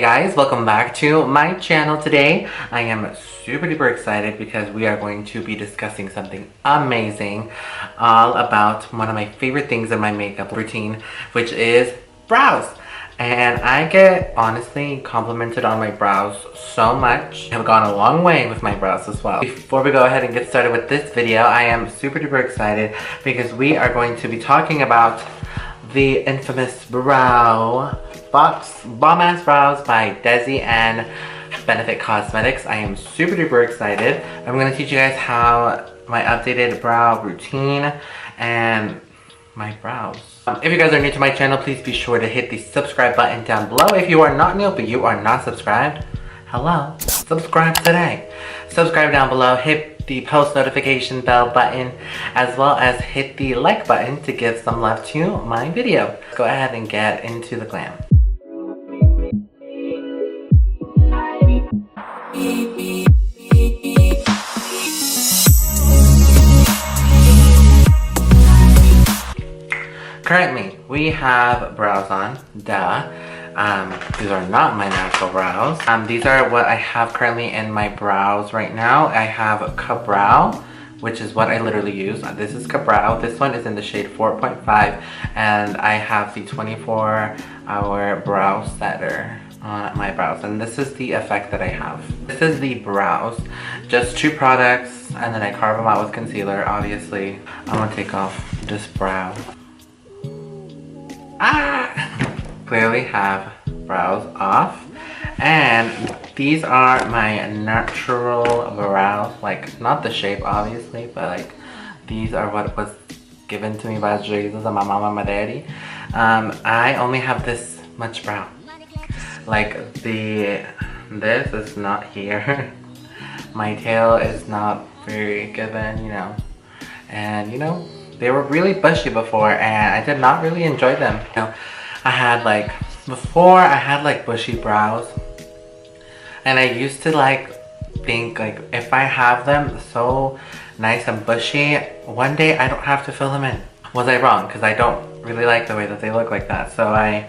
guys, welcome back to my channel. Today I am super duper excited because we are going to be discussing something amazing all about one of my favorite things in my makeup routine, which is brows. And I get honestly complimented on my brows so much. I've gone a long way with my brows as well. Before we go ahead and get started with this video, I am super duper excited because we are going to be talking about the infamous brow box, Bomb Ass Brows by DESI and Benefit Cosmetics. I am super duper excited. I'm going to teach you guys how my updated brow routine and my brows. If you guys are new to my channel, please be sure to hit the subscribe button down below. If you are not new but you are not subscribed, hello, subscribe today. Subscribe down below, hit the post notification bell button, as well as hit the like button to give some love to my video. Let's go ahead and get into the glam. Currently, we have brows on, duh. These are not my natural brows. These are what I have currently in my brows right now. I have Ka-Brow, which is what I literally use. This is Ka-Brow. This one is in the shade 4.5, and I have the 24-hour brow setter on my brows, and this is the effect that I have. This is the brows, just 2 products, and then I carve them out with concealer. Obviously, I'm gonna take off this brow. Clearly have brows off, and these are my natural brows, like not the shape obviously, but like these are what was given to me by Jesus and my mom and my daddy. I only have this much brow, like this is not here. My tail is not very given, you know, and you know, they were really bushy before and I did not really enjoy them. You know, I had like, before I had like bushy brows, and I used to like think like if I have them so nice and bushy, one day I don't have to fill them in. Was I wrong? Because I don't really like the way that they look like that. So I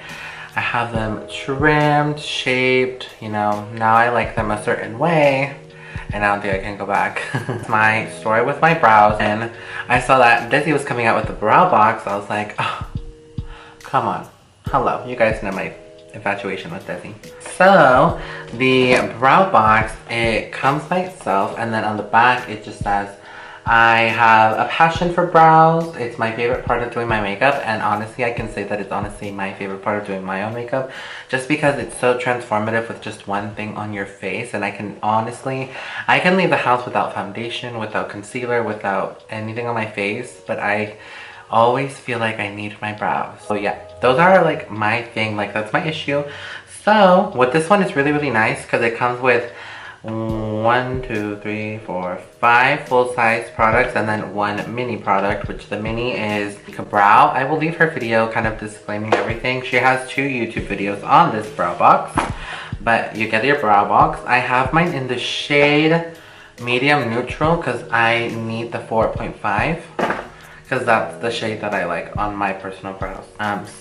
have them trimmed, shaped, you know, now I like them a certain way. And I don't think I can go back. My story with my brows, and I saw that DESI was coming out with the brow box. I was like, oh, come on. Hello, you guys know my infatuation with DESI. So, the brow box, it comes by itself, and then on the back it just says, I have a passion for brows. It's my favorite part of doing my makeup, and honestly I can say that it's honestly my favorite part of doing my own makeup, just because it's so transformative with just one thing on your face. And I can leave the house without foundation, without concealer, without anything on my face, but I always feel like I need my brows. So yeah, those are like my thing, like that's my issue. So with this one, it's really really nice because it comes with 1, 2, 3, 4, 5 full-size products and then 1 mini product, which the mini is Ka-Brow. I will leave her video kind of disclaiming everything. She has 2 YouTube videos on this brow box, but you get your brow box. I have mine in the shade medium neutral because I need the 4.5 because that's the shade that I like on my personal brows.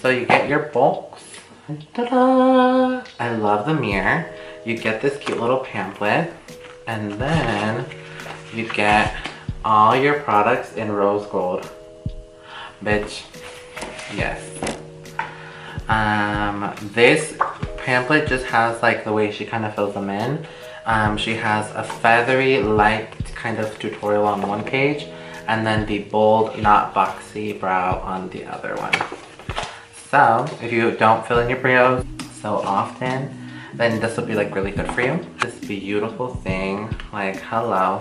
So you get your box. Ta-da! I love the mirror. You get this cute little pamphlet, and then you get all your products in rose gold. Bitch, yes. This pamphlet just has like the way she kind of fills them in. She has a feathery light kind of tutorial on one page, and then the bold, not boxy brow on the other one. So if you don't fill in your brows so often, then this will be like really good for you. This beautiful thing, like hello.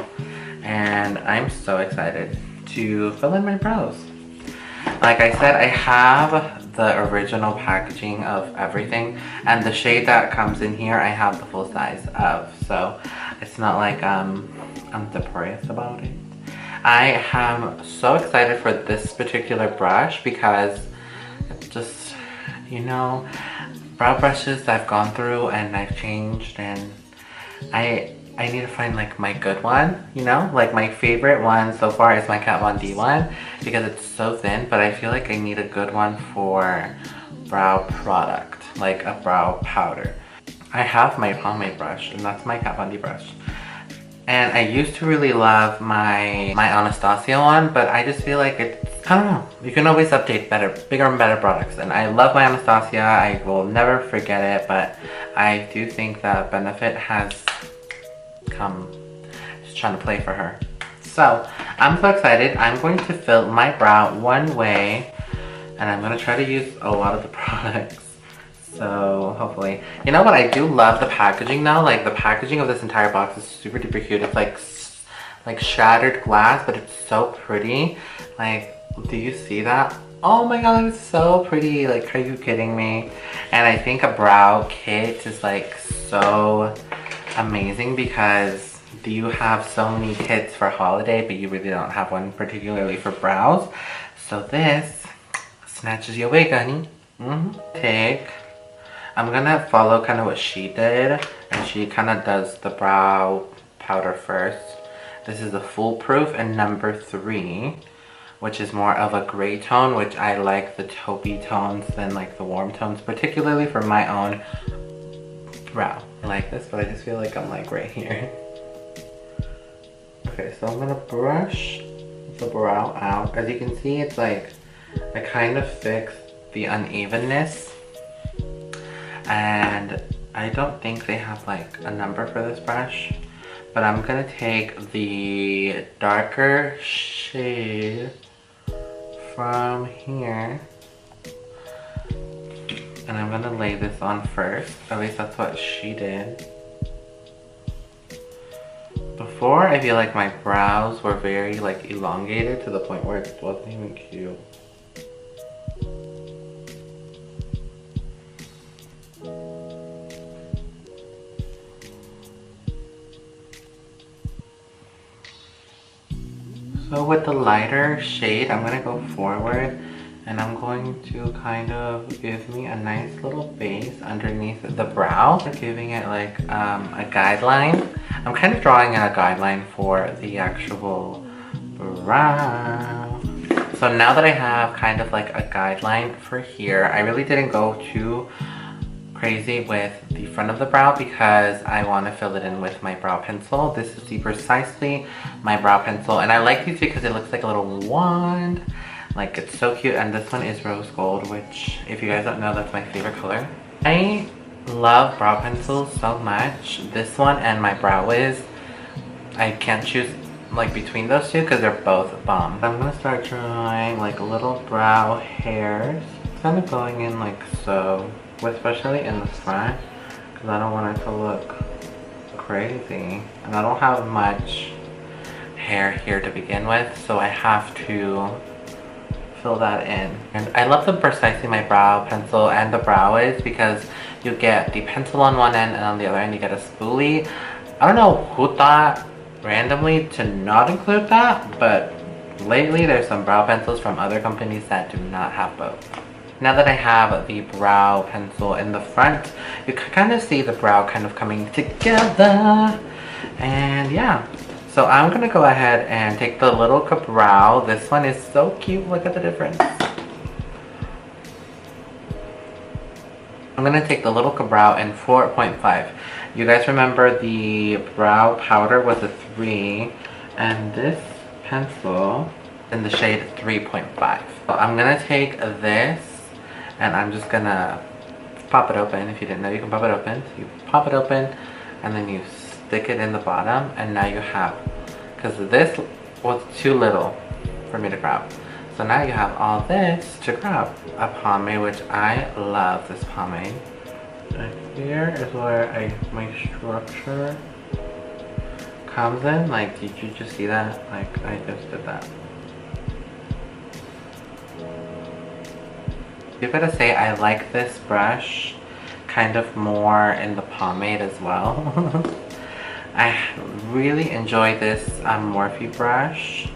And I'm so excited to fill in my brows. Like I said, I have the original packaging of everything, and the shade that comes in here I have the full size of, so it's not like I'm depressed about it. I am so excited for this particular brush because it's just, you know, brow brushes I've gone through and I've changed, and I need to find like my good one, you know? Like my favorite one so far is my Kat Von D one because it's so thin, but I feel like I need a good one for brow product, like a brow powder. I have my pomade brush, and that's my Kat Von D brush. And I used to really love my Anastasia one, but I just feel like it's, I don't know, you can always update bigger and better products. And I love my Anastasia, I will never forget it, but I do think that Benefit has come, just trying to play for her. So, I'm so excited. I'm going to fill my brow one way, and I'm going to try to use a lot of the products. So hopefully, you know what, I do love the packaging now. Like the packaging of this entire box is super duper cute. It's like shattered glass, but it's so pretty. Like, do you see that? Oh my god, it's so pretty. Like, are you kidding me? And I think a brow kit is like so amazing because you have so many kits for holiday, but you really don't have one particularly for brows. So this snatches you away, honey. I'm gonna follow kind of what she did, and she kind of does the brow powder first. This is the Foolproof and number 3, which is more of a gray tone, which I like the taupey tones than like the warm tones, particularly for my own brow. I like this, but I just feel like I'm like right here. Okay, so I'm gonna brush the brow out. As you can see, it's like I kind of fixed the unevenness. And I don't think they have like a number for this brush, but I'm gonna take the darker shade from here and I'm gonna lay this on first. At least that's what she did. Before, I feel like my brows were very like elongated to the point where it wasn't even cute. So with the lighter shade, I'm gonna go forward and I'm going to kind of give me a nice little base underneath the brow. Giving it like a guideline. I'm kind of drawing in a guideline for the actual brow. So now that I have kind of like a guideline for here, I really didn't go too crazy with the front of the brow because I want to fill it in with my brow pencil. This is the Precisely my brow pencil, and I like these because it looks like a little wand. Like, it's so cute. And this one is rose gold, which if you guys don't know, that's my favorite color. I love brow pencils so much. This one and my Brow Wiz, I can't choose like between those two because they're both bomb. I'm gonna start drawing like little brow hairs, kind of going in like so, especially in the front, because I don't want it to look crazy. And I don't have much hair here to begin with, so I have to fill that in. And I love the Precisely my brow pencil and the Brow Wiz because you get the pencil on one end and on the other end you get a spoolie. I don't know who thought randomly to not include that, but lately there's some brow pencils from other companies that do not have both. Now that I have the brow pencil in the front, you can kind of see the brow kind of coming together. And yeah, so I'm gonna go ahead and take the little brow. This one is so cute, look at the difference. I'm gonna take the little brow in 4.5. You guys remember the brow powder was a 3, and this pencil in the shade 3.5. So I'm gonna take this and I'm just gonna pop it open. If you didn't know, you can pop it open. So you pop it open and then you stick it in the bottom, and now you have, because this was too little for me to grab. So now you have all this to grab. A pomade, which I love this pomade. And here is where my structure comes in. Like, did you just see that? Like, I just did that. You gotta say I like this brush kind of more in the pomade as well. I really enjoy this Morphe brush,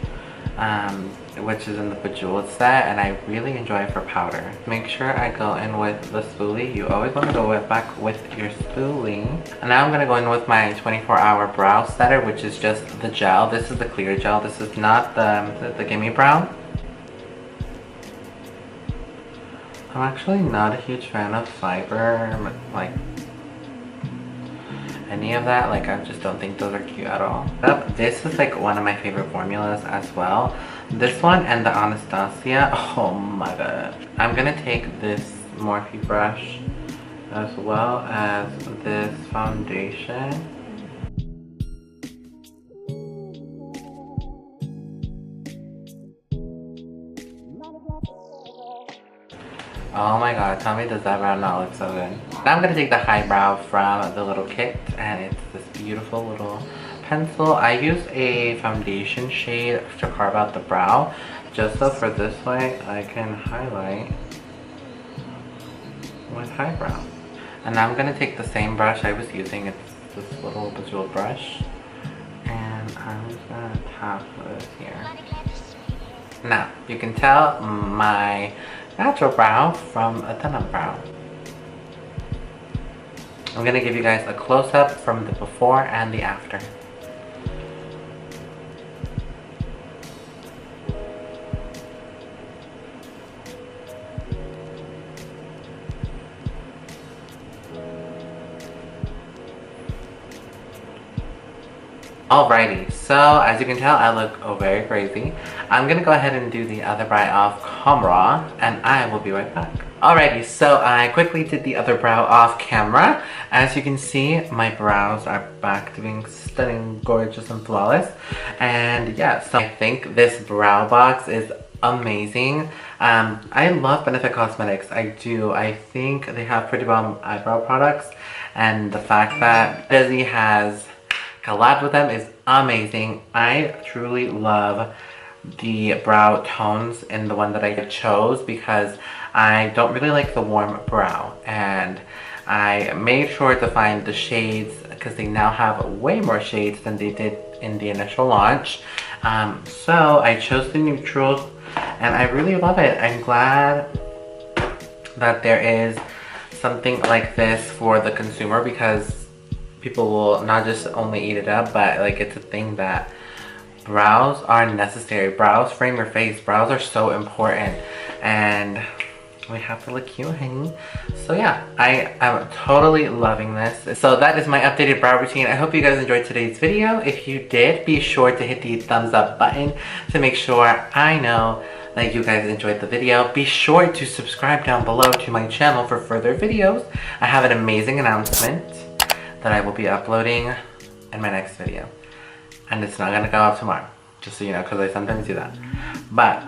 which is in the Bejeweled set, and I really enjoy it for powder. Make sure I go in with the spoolie. You always want to go back with your spoolie. And now I'm gonna go in with my 24-hour brow setter, which is just the gel. This is the clear gel. This is not the Gimme Brow. I'm actually not a huge fan of fiber, like any of that. Like, I just don't think those are cute at all. This is like one of my favorite formulas as well. This one and the Anastasia. Oh my god. I'm gonna take this Morphe brush as well as this foundation. Oh my god, tell me, does that brow not look so good? Now I'm gonna take the highbrow from the little kit, and it's this beautiful little pencil. I use a foundation shade to carve out the brow, just so for this way I can highlight with highbrow. And now I'm gonna take the same brush I was using, it's this little bejeweled brush, and I'm just gonna tap this here. Now, you can tell my natural brow from a done-up brow. I'm gonna give you guys a close-up from the before and the after. Alrighty, so as you can tell, I look very crazy. I'm gonna go ahead and do the other brow off camera, and I will be right back. Alrighty, so I quickly did the other brow off camera. As you can see, my brows are back to being stunning, gorgeous, and flawless. And yeah, so I think this brow box is amazing. I love Benefit Cosmetics, I do. I think they have pretty bomb eyebrow products, and the fact that DESI has collabed with them is amazing. I truly love the brow tones in the one that I chose because I don't really like the warm brow, and I made sure to find the shades because they now have way more shades than they did in the initial launch. So I chose the neutrals and I really love it. I'm glad that there is something like this for the consumer because people will not just only eat it up, but like it's a thing that brows are necessary. Brows frame your face. Brows are so important and we have to look cute, honey. So yeah, I am totally loving this. So that is my updated brow routine. I hope you guys enjoyed today's video. If you did, be sure to hit the thumbs up button to make sure I know that you guys enjoyed the video. Be sure to subscribe down below to my channel for further videos. I have an amazing announcement that I will be uploading in my next video. And it's not gonna go up tomorrow, just so you know, because I sometimes do that. But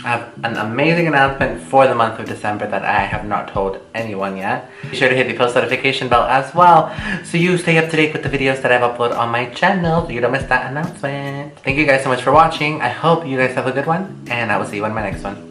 I have an amazing announcement for the month of December that I have not told anyone yet. Be sure to hit the post notification bell as well, so you stay up to date with the videos that I've uploaded on my channel, so you don't miss that announcement. Thank you guys so much for watching. I hope you guys have a good one, and I will see you in my next one.